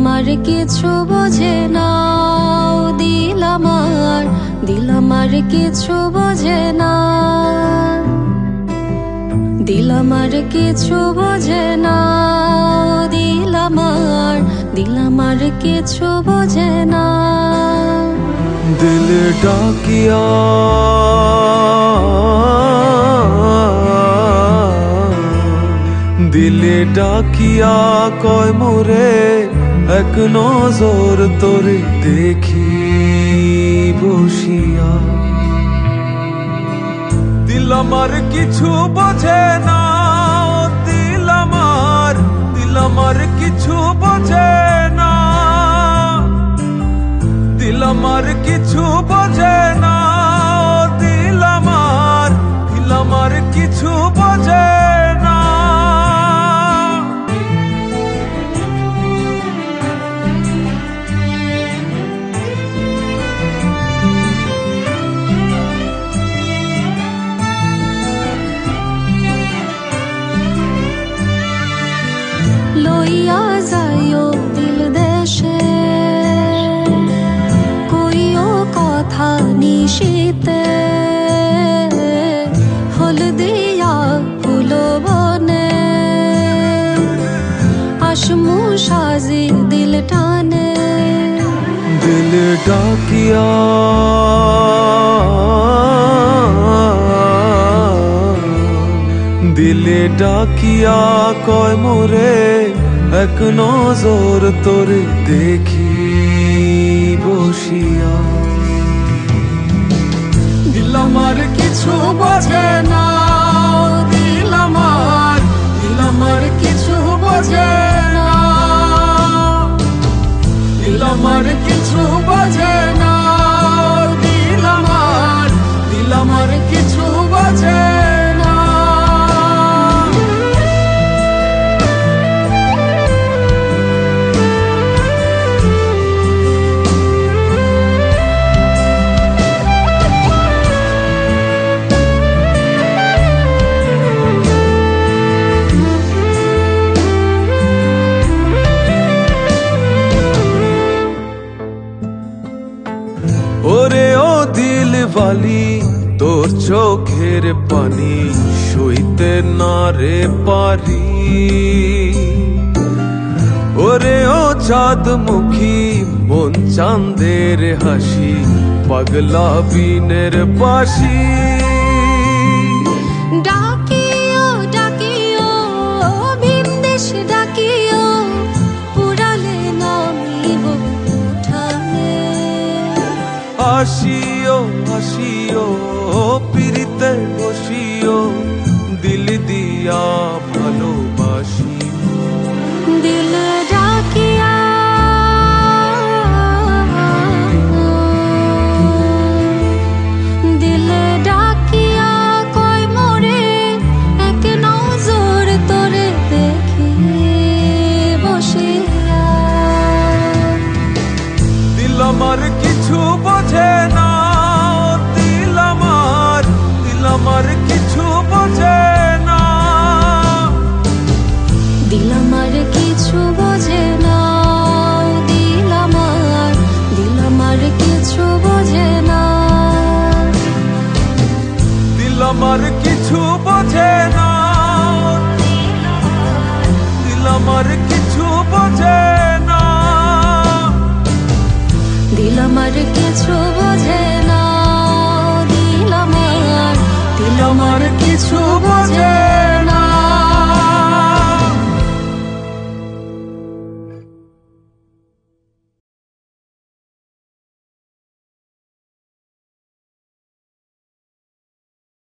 আমার কিছু বোঝে না, দিল আমার কিছু বোঝে না, দিল আমার কিছু বোঝে না, দিল আমার কিছু বোঝে না। दिल डाकिया दिले डाकिया कय मोरे एक नजर तोरे देखी बसिया। दिल आमार किछु बोझे ना, दिल आमार किछु बोझे ना, दिल आमार किछु बोझे ना, दिल आमार किछु बोझे ना। লইয়া যাইও দিল দেশে, কইও কথা নিশিতে, হলদিয়া ফুল বনে, আসমু সাজি দিল টানে। दिल डाकिया दिले डाकिया कय मोरे एक नजर तोरे देखी बसिया। दिल आमार किछु बोझे ना, दिल आमार किछु बोझे ना, दिल आमार किछु बोझे ना, दिल आमार किछु बोझे ना। ওরে ও দিল বালি তোর চোখের পানি সইতে না রে পারি। ওরে ও চাঁদ মুখী মন চাঁদের হাসি পাগলা বিনের বাসি। ডাকিও ডাকিও ভিনদেশ ডাকিও, পুরালে নামিব উঠানে। আসিও আসিও পিরিতে বসিও, দিল দিয়া ভালোবাসি। দিল ডাকিয়া দিল ডাকিয়া কয় মোরে এক নজর তোরে দেখি বসিয়া। দিল আমার কিছু বোঝে না, দিল আমার কিছু বোঝে না, দিল আমার কিছু বোঝে না, দিল আমার কিছু বোঝে না, দিল আমার কিছু বোঝে না, দিল আমার কিছু বোঝে না, দিল আমার কিছু বোঝে না, দিল আমার কিছু বোঝে